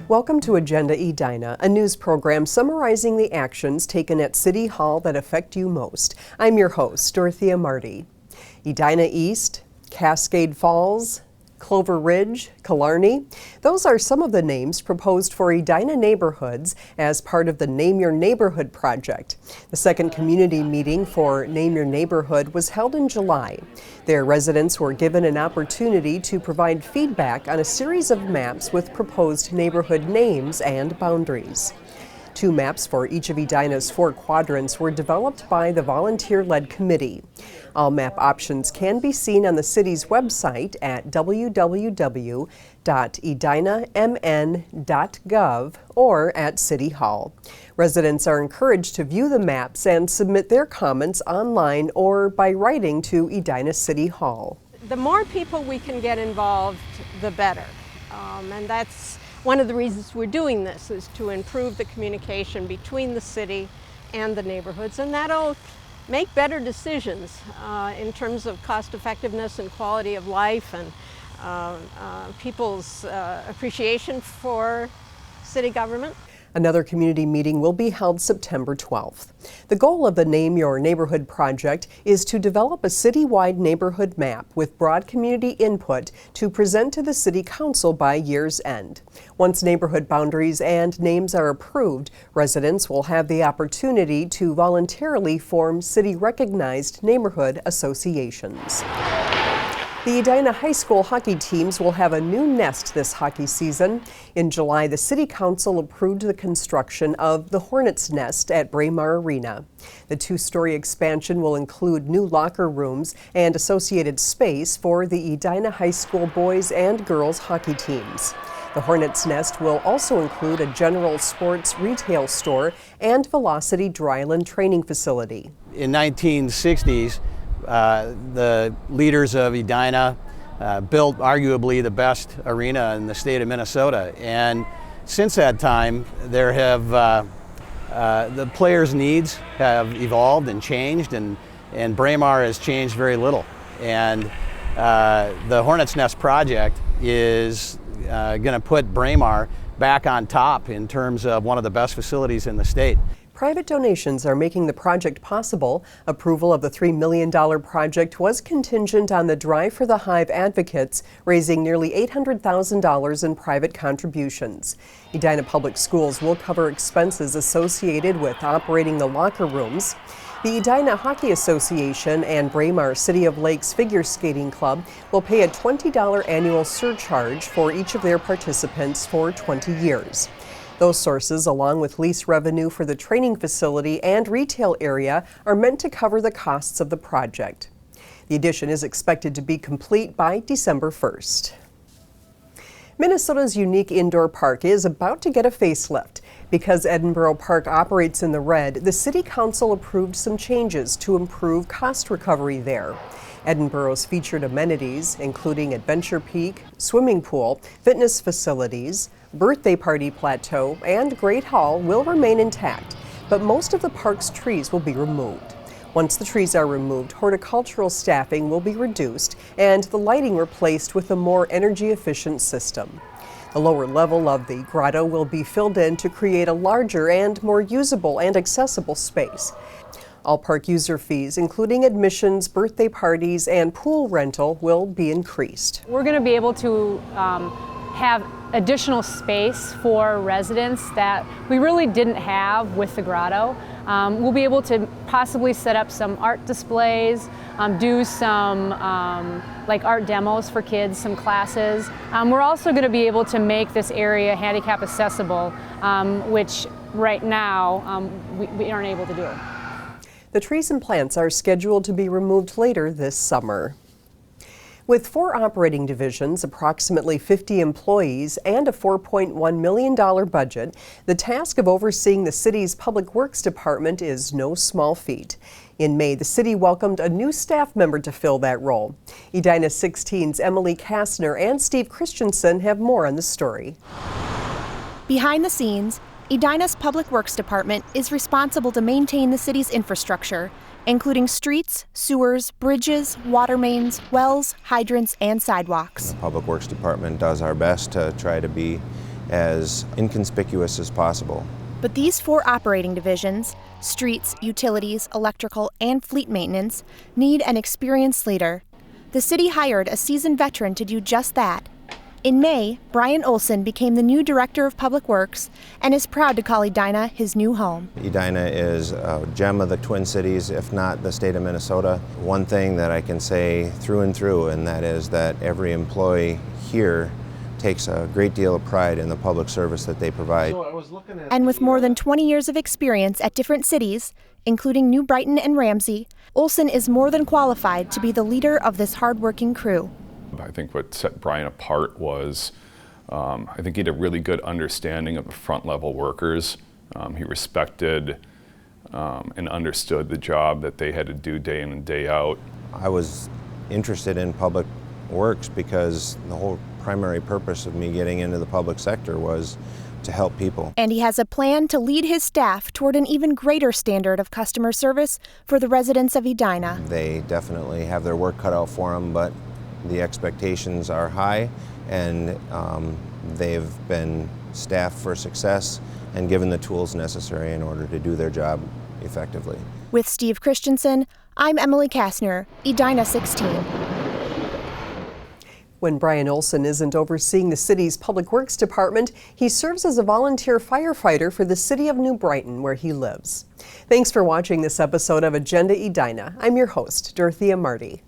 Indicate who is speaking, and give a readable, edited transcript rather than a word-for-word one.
Speaker 1: Welcome to Agenda Edina, a news program summarizing the actions taken at City Hall that affect you most. I'm your host, Dorothea Marty. Edina East, Cascade Falls, Clover Ridge, Killarney. Those are some of the names proposed for Edina neighborhoods as part of the Name Your Neighborhood project. The second community meeting for Name Your Neighborhood was held in July. Their residents were given an opportunity to provide feedback on a series of maps with proposed neighborhood names and boundaries. 2 maps for each of Edina's 4 quadrants were developed by the volunteer-led committee. All map options can be seen on the city's website at www.edinamn.gov or at City Hall. Residents are encouraged to view the maps and submit their comments online or by writing to Edina City Hall.
Speaker 2: The more people we can get involved, the better. And that's one of the reasons we're doing this, is to improve the communication between the city and the neighborhoods, and that'll make better decisions in terms of cost effectiveness and quality of life and people's appreciation for city government.
Speaker 1: Another community meeting will be held September 12th. The goal of the Name Your Neighborhood project is to develop a citywide neighborhood map with broad community input to present to the City Council by year's end. Once neighborhood boundaries and names are approved, residents will have the opportunity to voluntarily form city-recognized neighborhood associations. The Edina High School hockey teams will have a new nest this hockey season. In July, the City Council approved the construction of the Hornets nest at Braemar Arena. The 2-story expansion will include new locker rooms and associated space for the Edina High School boys and girls hockey teams. The Hornets nest will also include a general sports retail store and Velocity Dryland training facility.
Speaker 3: In 1960s, the leaders of Edina built arguably the best arena in the state of Minnesota, and since that time there have the players' needs have evolved and changed, and Braemar has changed very little. And the Hornets Nest project is going to put Braemar back on top in terms of one of the best facilities in the state.
Speaker 1: Private donations are making the project possible. Approval of the $3 million project was contingent on the Drive for the Hive advocates raising nearly $800,000 in private contributions. Edina Public Schools will cover expenses associated with operating the locker rooms. The Edina Hockey Association and Braemar City of Lakes Figure Skating Club will pay a $20 annual surcharge for each of their participants for 20 years. Those sources, along with lease revenue for the training facility and retail area, are meant to cover the costs of the project. The addition is expected to be complete by December 1st. Minnesota's unique indoor park is about to get a facelift. Because Edinborough Park operates in the red, the City Council approved some changes to improve cost recovery there. Edinborough's featured amenities, including Adventure Peak, swimming pool, fitness facilities, birthday party plateau, and Great Hall will remain intact, but most of the park's trees will be removed. Once the trees are removed, horticultural staffing will be reduced and the lighting replaced with a more energy-efficient system. The lower level of the grotto will be filled in to create a larger and more usable and accessible space. All park user fees, including admissions, birthday parties, and pool rental, will be increased.
Speaker 4: We're going to be able to have additional space for residents that we really didn't have with the grotto. We'll be able to possibly set up some art displays, do some like art demos for kids, some classes. We're also going to be able to make this area handicap accessible, which right now we aren't able to do.
Speaker 1: The trees and plants are scheduled to be removed later this summer. With 4 operating divisions, approximately 50 employees, and a $4.1 million budget, the task of overseeing the city's Public Works Department is no small feat. In May, the city welcomed a new staff member to fill that role. Edina 16's Emily Kastner and Steve Christensen have more on the story.
Speaker 5: Behind the scenes, Edina's Public Works Department is responsible to maintain the city's infrastructure, including streets, sewers, bridges, water mains, wells, hydrants, and sidewalks.
Speaker 6: The Public Works Department does our best to try to be as inconspicuous as possible.
Speaker 5: But these 4 operating divisions, streets, utilities, electrical, and fleet maintenance, need an experienced leader. The city hired a seasoned veteran to do just that. In May, Brian Olson became the new Director of Public Works and is proud to call Edina his new home.
Speaker 6: Edina is a gem of the Twin Cities, if not the state of Minnesota. One thing that I can say through and through, and that is that every employee here takes a great deal of pride in the public service that they provide.
Speaker 5: And with more than 20 years of experience at different cities, including New Brighton and Ramsey, Olson is more than qualified to be the leader of this hardworking crew.
Speaker 7: I think what set Brian apart was, I think he had a really good understanding of the front level workers. He respected and understood the job that they had to do day in and day out.
Speaker 6: I was interested in public works because the whole primary purpose of me getting into the public sector was to help people.
Speaker 5: And he has a plan to lead his staff toward an even greater standard of customer service for the residents of Edina.
Speaker 6: They definitely have their work cut out for them, but the expectations are high, and they've been staffed for success and given the tools necessary in order to do their job effectively.
Speaker 5: With Steve Christensen, I'm Emily Kastner, Edina 16.
Speaker 1: When Brian Olson isn't overseeing the city's Public Works Department, he serves as a volunteer firefighter for the City of New Brighton, where he lives. Thanks for watching this episode of Agenda Edina. I'm your host, Dorothea Marty.